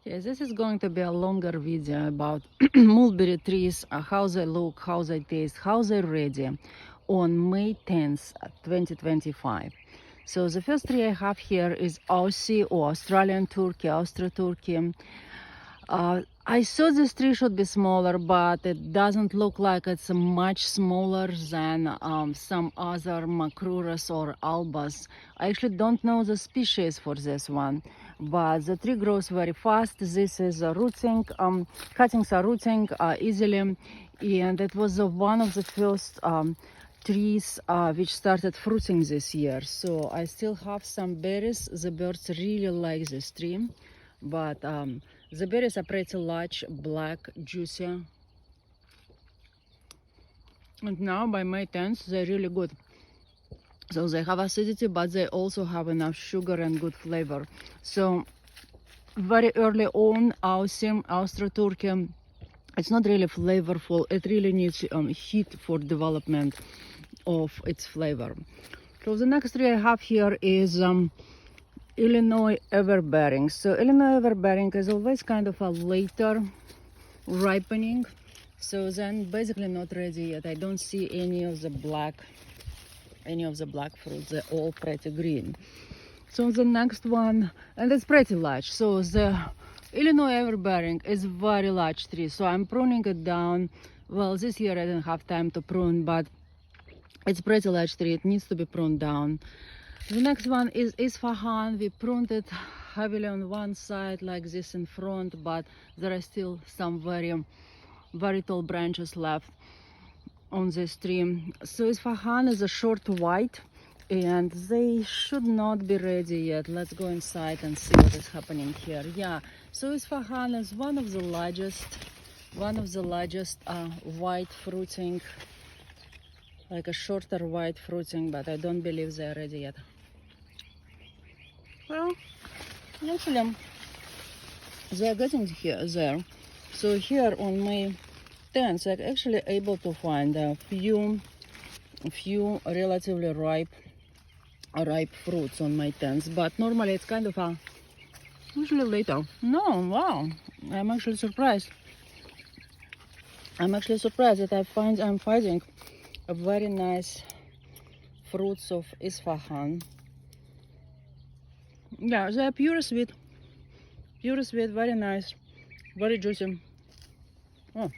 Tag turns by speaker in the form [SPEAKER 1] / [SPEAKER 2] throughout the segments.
[SPEAKER 1] Okay, this is going to be a longer video about mulberry trees, how they look, how they taste, how they're ready on May 10th, 2025. So the first tree I have here is Aussie or Australian Turkey, Austro-Turkey. I thought this tree should be smaller, but it doesn't look like it's much smaller than some other Macrurus or Albas. I actually don't know the species for this one, but the tree grows very fast. This is rooting, cuttings are rooting easily, and it was one of the first trees which started fruiting this year. So I still have some berries. The birds really like this tree, but the berries are pretty large, black, juicy. And now by May 10th, they're really good. So they have acidity, but they also have enough sugar and good flavor. So very early on, Austro-Turkey, it's not really flavorful. It really needs heat for development of its flavor. So the next tree I have here is Illinois Everbearing. So Illinois Everbearing is always kind of a later ripening. So then basically not ready yet. I don't see any of the black fruits. They're all pretty green. So the next one, and it's pretty large. So the Illinois Everbearing is very large tree. So I'm pruning it down. Well, this year I didn't have time to prune, but it's pretty large tree. It needs to be pruned down. The next one is Isvahan. We pruned it heavily on one side like this in front, but there are still some very tall branches left on this tree. So Isvahan is a short white, and they should not be ready yet. Let's go inside and see what is happening here. Yeah, so Isvahan is one of the largest white fruiting, like a shorter white fruiting, but I don't believe they are ready yet. Well, actually, they are getting there. So here on May 10th, I'm actually able to find a few relatively ripe fruits on May 10th. But normally it's kind of usually later. No, wow! I'm actually surprised. That I'm finding a very nice fruits of Isfahan. Yeah, they are pure sweet, very nice, very juicy. Oh,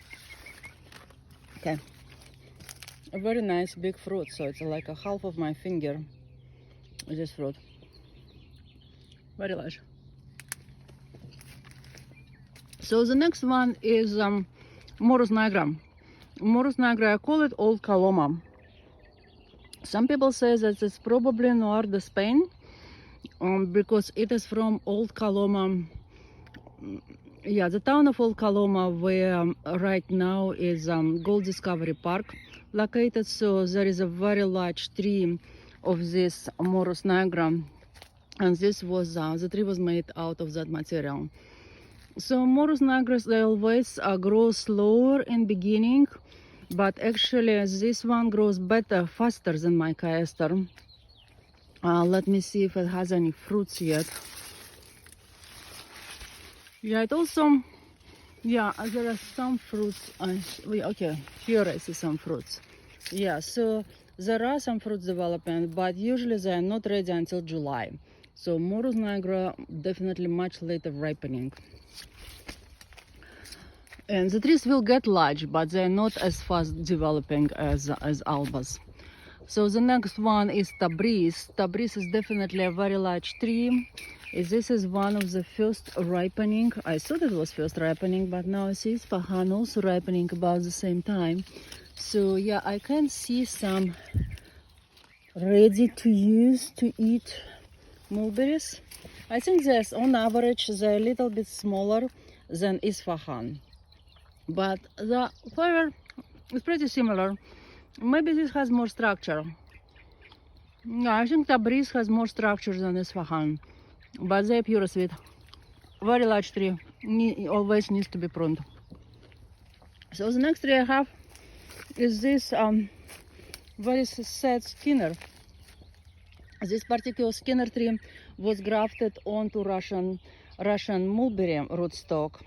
[SPEAKER 1] okay. A very nice big fruit, so it's like a half of my finger, this fruit. Very large. So the next one is Morus Nigra. Morus Nigra, I call it Old Coloma. Some people say that it's probably Noir de Spain, because it is from Old Coloma. Yeah, the town of Old Coloma, where right now is Gold Discovery Park located. So there is a very large tree of this Morus Nigra, and this was the tree was made out of that material. So Morus Nigras, they always grow slower in beginning, but actually this one grows faster than my Caester. Let me see if it has any fruits yet. Yeah, it also, yeah, there are some fruits. Okay, here I see some fruits. Yeah, so there are some fruits developing, but usually they are not ready until July. So Morus Nigra definitely much later ripening. And the trees will get large, but they're not as fast developing as Albas. So the next one is Tabris. Tabris is definitely a very large tree. This is one of the first ripening. I thought it was first ripening, but now I see Isfahan also ripening about the same time. So yeah, I can see some ready to use to eat mulberries. I think there's on average they're a little bit smaller than Isfahan, but the flavor is pretty similar. Maybe this has more structure. No, I think Tabris has more structure than Isfahan, but they're pure sweet. Very large tree, always needs to be pruned. So the next tree I have is this very sad Skinner. This particular Skinner tree was grafted onto Russian Russian mulberry rootstock,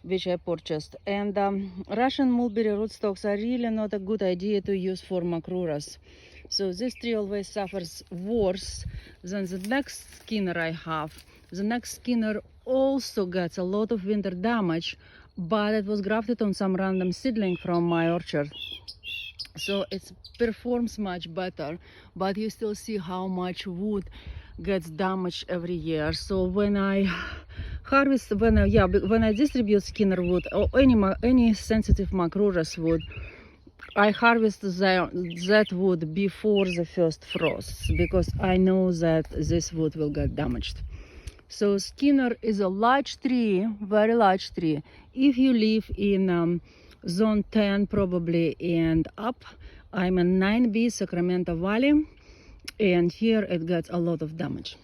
[SPEAKER 1] which I purchased. And Russian mulberry rootstocks are really not a good idea to use for macruras. So this tree always suffers worse than the next skinner I have. The next skinner also gets a lot of winter damage, but it was grafted on some random seedling from my orchard. So it performs much better, but you still see how much wood gets damaged every year. So when I harvest, when I distribute skinner wood or any sensitive macruras wood, I harvest that wood before the first frosts, because I know that this wood will get damaged. So skinner is a large tree, very large tree. If you live in zone 10 probably and up, I'm in 9B, Sacramento Valley, and here it gets a lot of damage.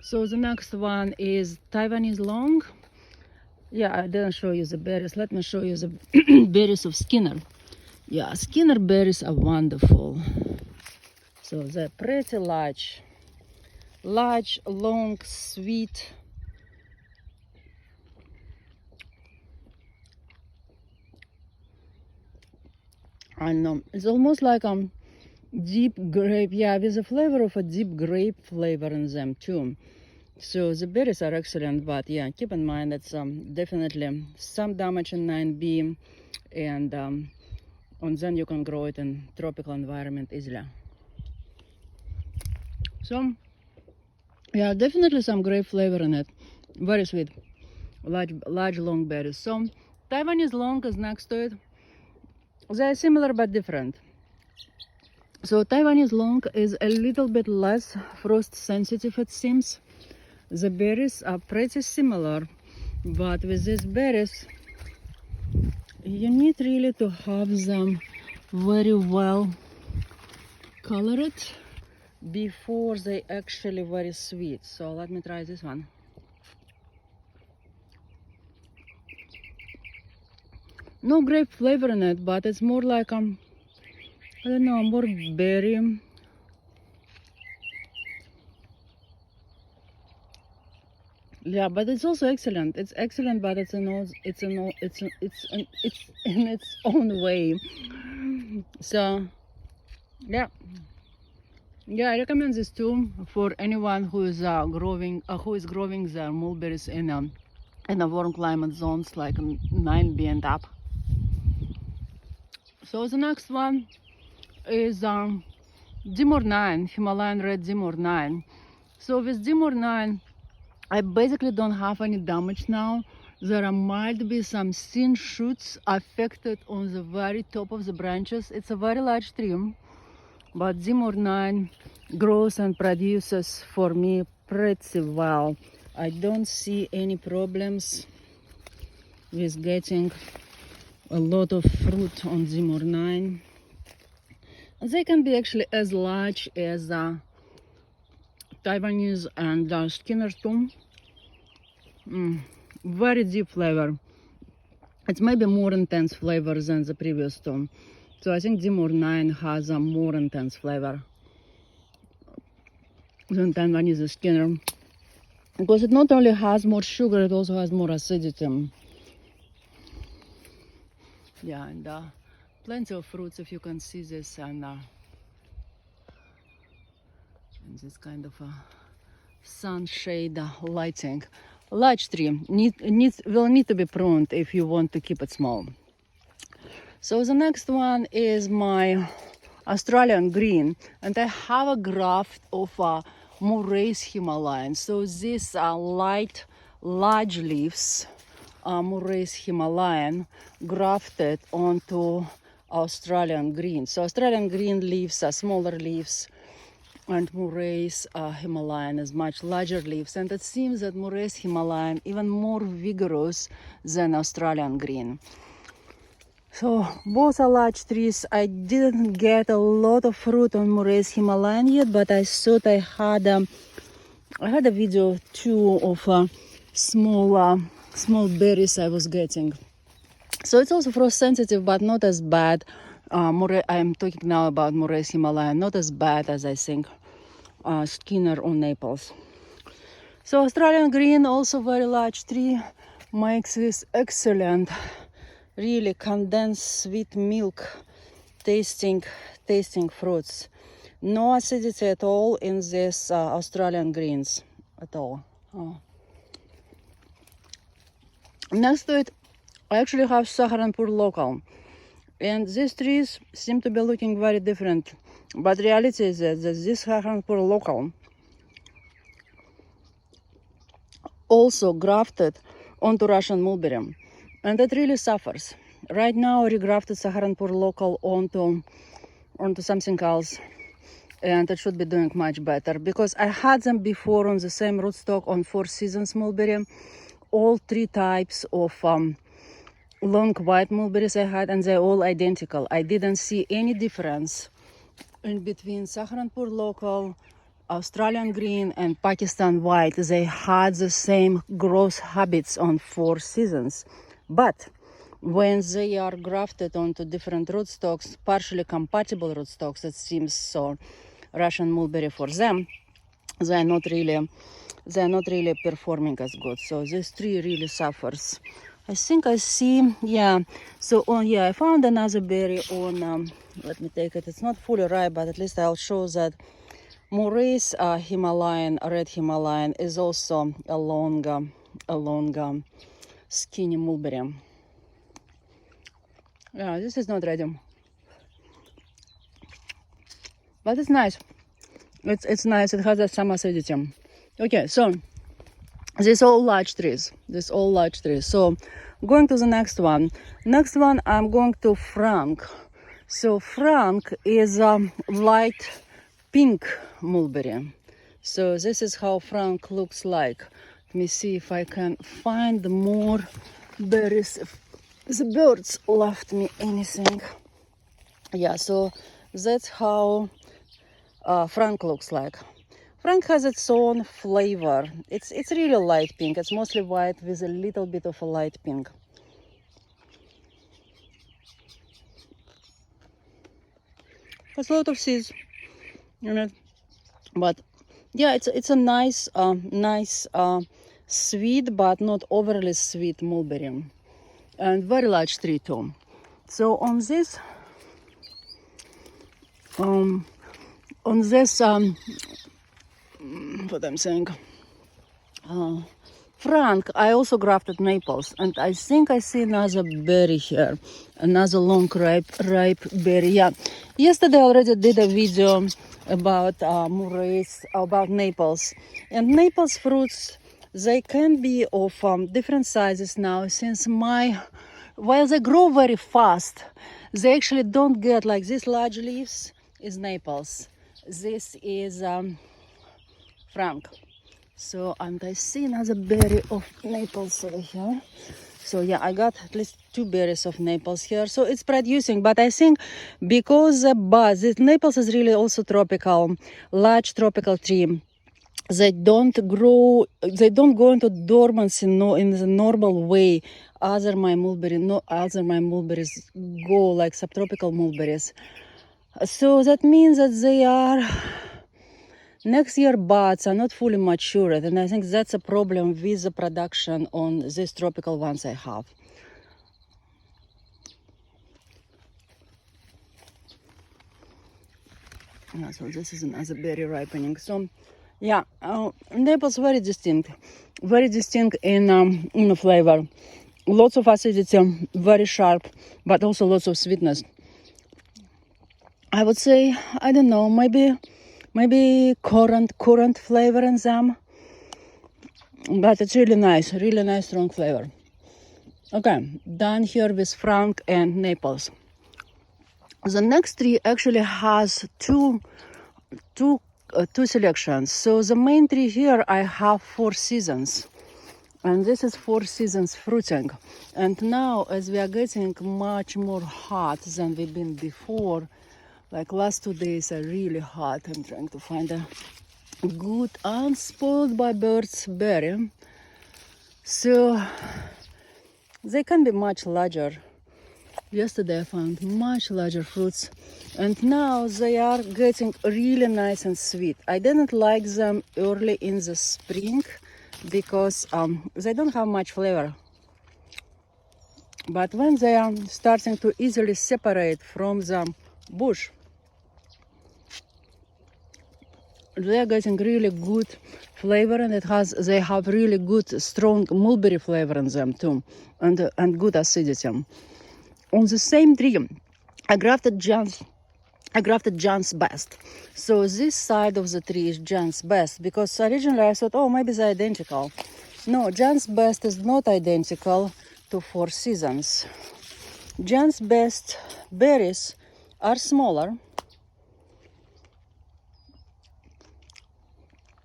[SPEAKER 1] So the next one is Taiwanese long. Yeah, I didn't show you the berries. Let me show you the berries of Skinner. Yeah, Skinner berries are wonderful. So they're pretty large, long, sweet. And it's almost like deep grape, yeah, with a flavor of a deep grape flavor in them too. So the berries are excellent, but yeah, keep in mind it's definitely some damage in 9B, and then you can grow it in tropical environment easily. So yeah, definitely some grape flavor in it, very sweet, large long berries. So Taiwanese long is next to it. They are similar but different. So Taiwanese long is a little bit less frost sensitive, it seems. The berries are pretty similar, but with these berries you need really to have them very well colored before they actually very sweet. So let me try this one. No grape flavor in it, but it's more like I don't know, more berry. Yeah, but it's also excellent. It's excellent, but it's in its own way. So yeah, I recommend this too for anyone who is growing their mulberries in a warm climate zones like 9B and up. So the next one is Zimor 9, Himalayan red Zimor 9. So with Zimor 9, I basically don't have any damage now. There might be some thin shoots affected on the very top of the branches. It's a very large tree, but Zimor 9 grows and produces for me pretty well. I don't see any problems with getting a lot of fruit on Zimor 9. They can be actually as large as Taiwanese and Skinner too. Very deep flavor. It's maybe more intense flavor than the previous two. So I think Zimor 9 has a more intense flavor than Taiwanese Skinner, because it not only has more sugar, it also has more acidity. Yeah, and plenty of fruits, if you can see this, and this kind of sunshade lighting. Large tree will need to be pruned if you want to keep it small. So the next one is my Australian green, and I have a graft of Morus Himalayan. So these are light, large leaves, Morus Himalayan, grafted onto Australian green. So Australian green leaves are smaller leaves, and Morus Himalayan is much larger leaves. And it seems that Morus Himalayan even more vigorous than Australian green. So both are large trees. I didn't get a lot of fruit on Morus Himalayan yet, but I thought I had a video too of small berries I was getting. So it's also frost sensitive, but not as bad. I'm talking now about Morus Himalayan, not as bad as I think Skinner or Naples. So Australian green, also very large tree, makes this excellent, really condensed sweet milk tasting fruits. No acidity at all in this Australian greens at all. Oh. Next to it, I actually have Saharanpur local, and these trees seem to be looking very different, but reality is that this Saharanpur local also grafted onto Russian mulberry, and it really suffers. Right now, I regrafted Saharanpur local onto something else, and it should be doing much better, because I had them before on the same rootstock on Four Seasons mulberry, all three types of long white mulberries I had, and they're all identical. I didn't see any difference in between Saharanpur local, Australian green, and Pakistan white. They had the same growth habits on Four Seasons, but when they are grafted onto different rootstocks, partially compatible rootstocks, it seems so, Russian mulberry for them, they're not really performing as good. So this tree really suffers. I think I see, yeah. So I found another berry on. Let me take it. It's not fully ripe, but at least I'll show that Morus Himalayan, red Himalayan, is also a long skinny mulberry. Yeah, this is not ready, but it's nice. It's nice. It has some acidity. Okay, so these all large trees. So going to the next one. Next one, I'm going to Frank. So Frank is a light pink mulberry. So this is how Frank looks like. Let me see if I can find more berries. If the birds left me anything. Yeah, so that's how Frank looks like. Frank has its own flavor. It's really light pink. It's mostly white with a little bit of a light pink. Has a lot of seeds in it, but yeah, it's a nice sweet but not overly sweet mulberry, and very large tree too. So on this what I'm saying, Frank, I also grafted Naples, and I think I see another berry here, another long ripe berry. Yeah, yesterday I already did a video about Morus, about Naples, and Naples fruits, they can be of different sizes now, since while they grow very fast, they actually don't get like these large leaves is Naples. This is Frank. So, and I see another berry of Naples over here. So yeah, I got at least 2 berries of Naples here. So it's producing, but I think because the buds, Naples is really also tropical, large tropical tree. They don't go into dormancy in the normal way. Other my mulberries go like subtropical mulberries. So that means that they are next year buds are not fully matured, and I think that's a problem with the production on these tropical ones I have. Yeah, so this is another berry ripening. So yeah, Naples very distinct in flavor. Lots of acidity, very sharp, but also lots of sweetness. I would say, I don't know, maybe currant flavor in them, but it's really nice strong flavor. Okay, done here with Frank and Naples. The next tree actually has two selections. So the main tree here I have Four Seasons, and this is Four Seasons fruiting. And now, as we are getting much more hot than we've been before, like last 2 days are really hot. I'm trying to find a good unspoiled by birds berry. So they can be much larger. Yesterday I found much larger fruits, and now they are getting really nice and sweet. I didn't like them early in the spring because they don't have much flavor. But when they are starting to easily separate from the bush, they are getting really good flavor, and they have really good strong mulberry flavor in them too, and good acidity. On the same tree, I grafted Jan's best. So this side of the tree is Jan's best, because originally I thought, oh, maybe they're identical. No, Jan's best is not identical to Four Seasons. Jan's best berries are smaller.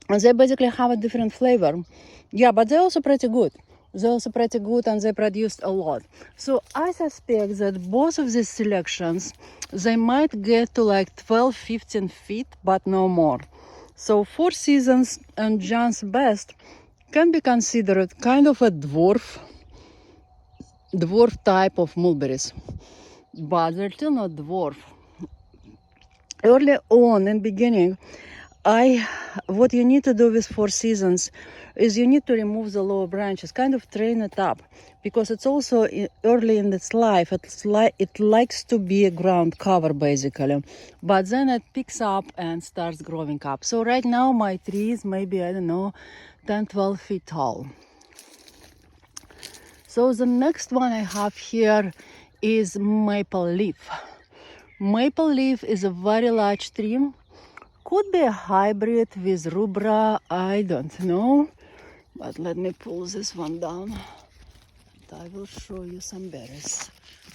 [SPEAKER 1] And they basically have a different flavor. Yeah, but they're also pretty good. And they produced a lot. So I suspect that both of these selections, they might get to like 12, 15 feet, but no more. So Four Seasons and Jan's Best can be considered kind of a dwarf type of mulberries. But they're still not dwarf. Early on in beginning, what you need to do with Four Seasons is you need to remove the lower branches, kind of train it up, because it's also early in its life. It likes to be a ground cover basically, but then it picks up and starts growing up. So right now my tree is maybe, I don't know, 10, 12 feet tall. So the next one I have here is maple leaf. Maple leaf is a very large tree. Could be a hybrid with rubra, I don't know. But let me pull this one down. I will show you some berries.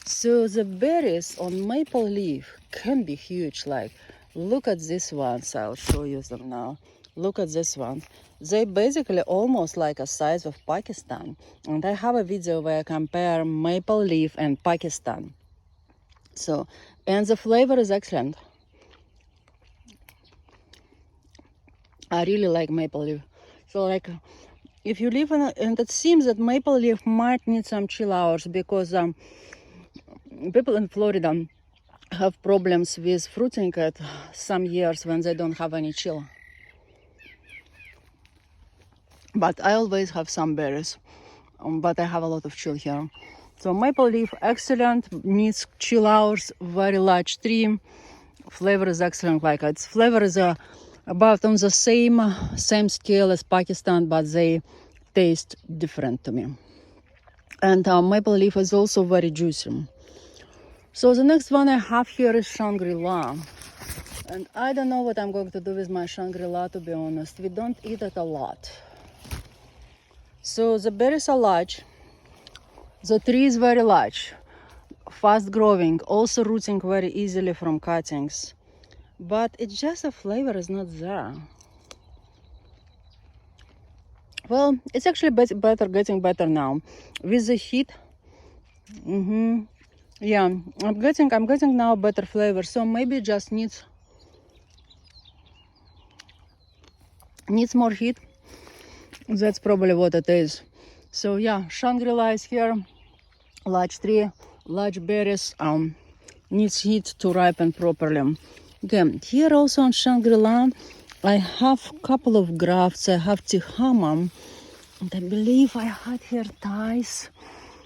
[SPEAKER 1] So the berries on maple leaf can be huge. Like, look at this ones. I'll show you them now. Look at this one. They basically almost like a size of Pakistan. And I have a video where I compare maple leaf and Pakistan. So, and the flavor is excellent. I really like maple leaf. So like, if you live and it seems that maple leaf might need some chill hours, because people in Florida have problems with fruiting at some years when they don't have any chill. But I always have some berries, but I have a lot of chill here. So maple leaf, excellent, needs chill hours, very large tree. Flavor is excellent, like its flavor is about on the same scale as Pakistan, but they taste different to me. And maple leaf is also very juicy. So the next one I have here is Shangrila. And I don't know what I'm going to do with my Shangrila, to be honest. We don't eat it a lot. So the berries are large. The tree is very large, fast growing, also rooting very easily from cuttings. But it's just the flavor is not there. Well, it's actually getting better now with the heat. Yeah, I'm getting now better flavor. So maybe just needs more heat. That's probably what it is. So yeah, Shangrila is here. Large tree, large berries. Needs heat to ripen properly. Again, here also on Shangrila, I have a couple of grafts. I have Tama, and I believe I had here ties.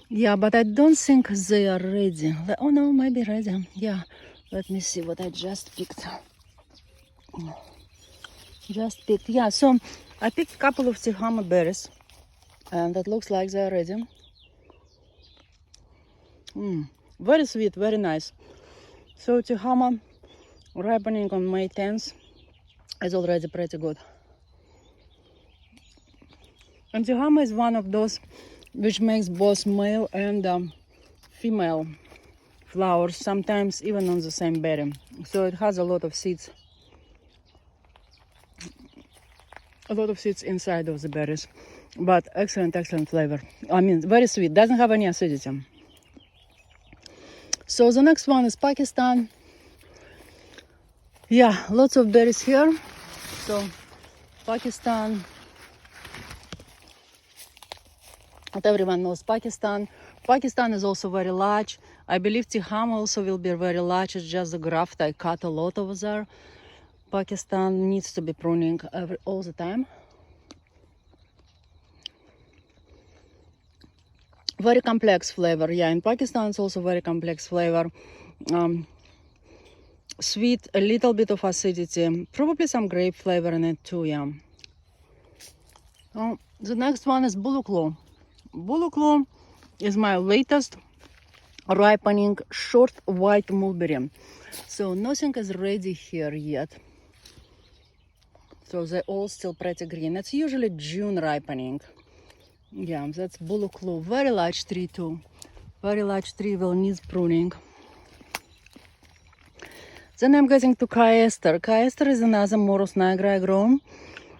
[SPEAKER 1] Yeah, but I don't think they are ready. Oh no, maybe ready. Yeah, let me see what I just picked. Yeah, so I picked a couple of Tama berries, and it looks like they're ready. Very sweet, very nice. So Tama ripening on May 10th is already pretty good. And Tama is one of those which makes both male and female flowers, sometimes even on the same berry. So it has a lot of seeds. A lot of seeds inside of the berries. But excellent flavor. I mean, very sweet. Doesn't have any acidity. So the next one is Pakistan. Yeah, lots of berries here. So Pakistan. But everyone knows Pakistan. Pakistan is also very large. I believe Tama also will be very large. It's just the graft I cut a lot over there. Pakistan needs to be pruning all the time. Very complex flavor. Yeah, in Pakistan it's also very complex flavor. Sweet, a little bit of acidity, probably some grape flavor in it too. Yeah. The next one is Buluklu. Buluklu is my latest ripening short white mulberry. So nothing is ready here yet. So they're all still pretty green. It's usually June ripening. Yeah, that's Buluklu. Very large tree too. Very large tree will need pruning. Then I'm getting to Caester. Caester is another Morus Nigra I grow.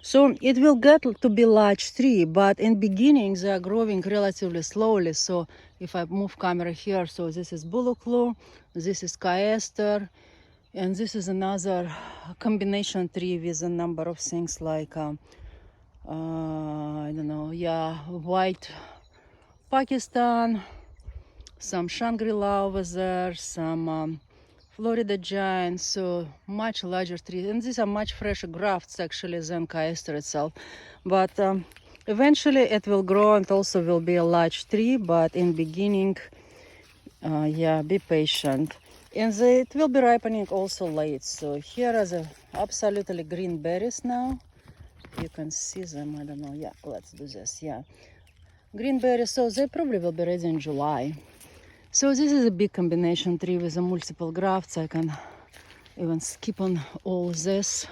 [SPEAKER 1] So it will get to be large tree, but in beginning they are growing relatively slowly. So if I move camera here, so this is Buluklu, this is Caester, and this is another combination tree with a number of things like I don't know, yeah, white Pakistan, some Shangrila over there, some Florida giant, so much larger trees, and these are much fresher grafts actually than Caester itself. But eventually it will grow and also will be a large tree, but in beginning, yeah, be patient. And it will be ripening also late. So here are the absolutely green berries now. You can see them, I don't know, yeah, let's do this, yeah. Green berries, so they probably will be ready in July. So this is a big combination tree with multiple grafts. I can even skip on all this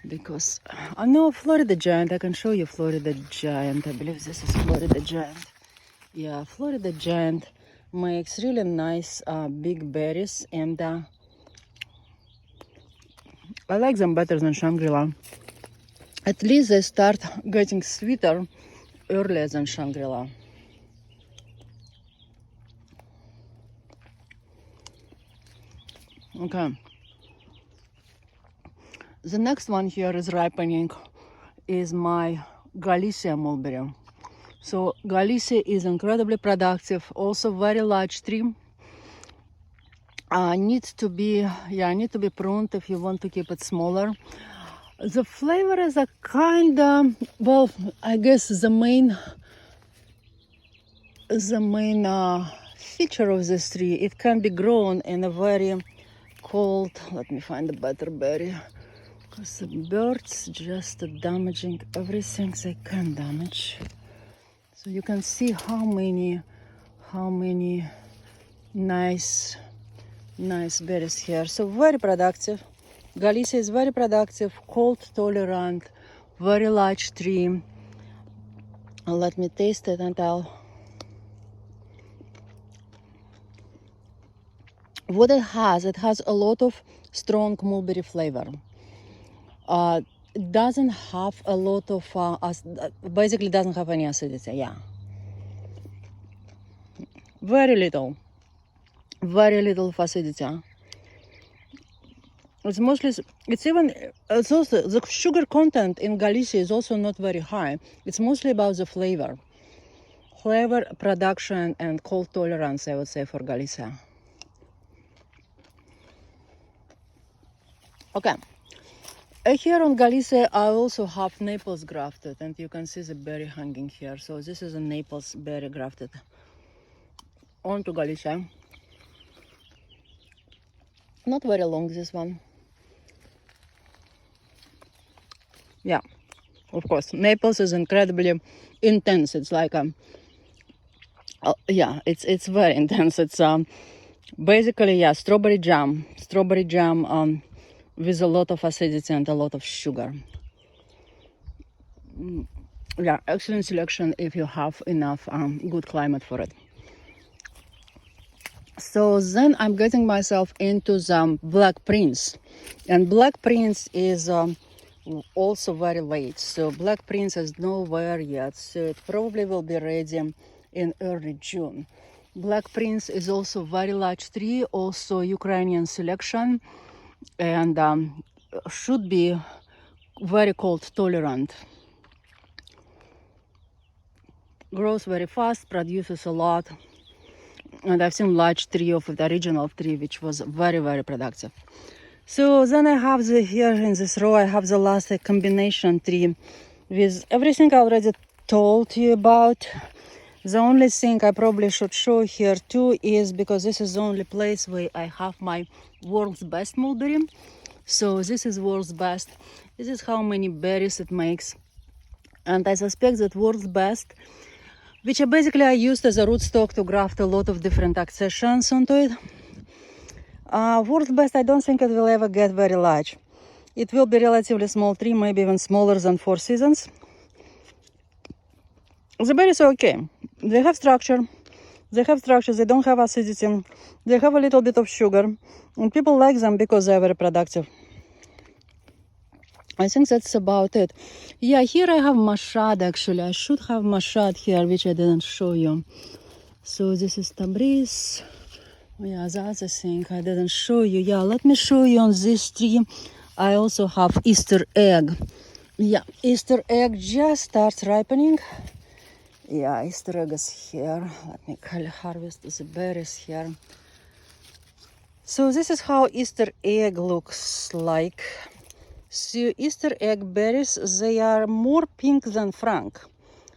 [SPEAKER 1] because I know Florida giant. I can show you Florida giant. I believe this is Florida giant. Yeah, Florida giant makes really nice big berries, and I like them better than Shangrila. At least they start getting sweeter earlier than Shangrila. Okay. The next one here is ripening is my Galysia mulberry. So Galysia is incredibly productive, also very large tree. Needs to be pruned if you want to keep it smaller. The flavor is a kind of, well, I guess the main feature of this tree, it can be grown in a very cold, let me find a better berry, because the birds just damaging everything they can damage. So you can see how many nice berries here. So very productive. Galysia is very productive, cold tolerant, very large tree. Let me taste it and what it has a lot of strong mulberry flavor. It doesn't have a lot of, basically doesn't have any acidity, yeah. Very little of acidity. It's also, the sugar content in Galysia is also not very high. It's mostly about the flavor production and cold tolerance, I would say, for Galysia. Okay, here on Galysia I also have Naples grafted, and you can see the berry hanging here. So this is a Naples berry grafted onto Galysia. Not very long, this one. Yeah, of course, Naples is incredibly intense. It's like yeah, it's very intense. It's basically, yeah, strawberry jam with a lot of acidity and a lot of sugar. Yeah, excellent selection if you have enough good climate for it. So then I'm getting myself into the Black Prince, and Black Prince is also very late. So Black Prince is nowhere yet, so it probably will be ready in early June. Black Prince is also very large tree, also Ukrainian selection, and should be very cold tolerant. Grows very fast, produces a lot, and I've seen large tree of the original tree, which was very, very productive. So then I have here in this row, I have the last combination tree with everything I already told you about. The only thing I probably should show here too is because this is the only place where I have my world's best mulberry. So this is world's best. This is how many berries it makes. And I suspect that world's best, which basically I used as a rootstock to graft a lot of different accessions onto it. World's best, I don't think it will ever get very large. It will be relatively small tree, maybe even smaller than Four Seasons. The berries are okay. They have structure. They don't have acidity. They have a little bit of sugar. And people like them because they are very productive. I think that's about it. Yeah, here I have mashad actually. I should have mashad here, which I didn't show you. So this is Tabris. Yeah, the other thing I didn't show you. Yeah, let me show you on this tree. I also have Easter egg. Yeah, Easter egg just starts ripening. Yeah, Easter egg is here. Let me harvest the berries here. So this is how Easter egg looks like. So Easter egg berries, they are more pink than Frank.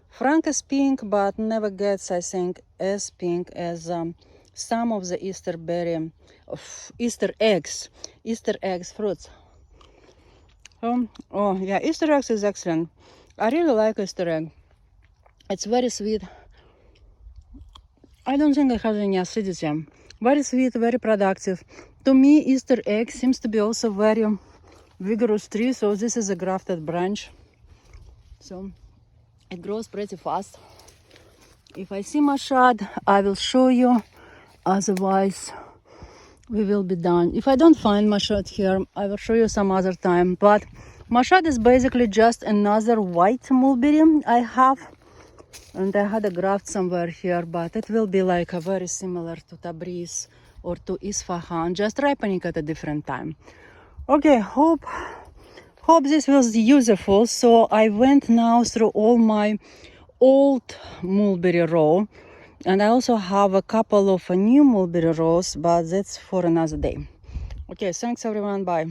[SPEAKER 1] Frank is pink, but never gets, I think, as pink as some of the Easter eggs fruits. Oh yeah, Easter eggs is excellent. I really like Easter egg. It's very sweet. I don't think it has any acidity. Very sweet, very productive. To me, Easter egg seems to be also very vigorous tree. So this is a grafted branch. So it grows pretty fast. If I see mashad, I will show you. Otherwise, we will be done. If I don't find mashad here, I will show you some other time. But mashad is basically just another white mulberry I have. And I had a graft somewhere here, but it will be like a very similar to Tabris or to Isvahan, just ripening at a different time. Okay, hope this was useful. So I went now through all my old mulberry row, and I also have a couple of new mulberry rows, but that's for another day. Okay, thanks everyone, bye.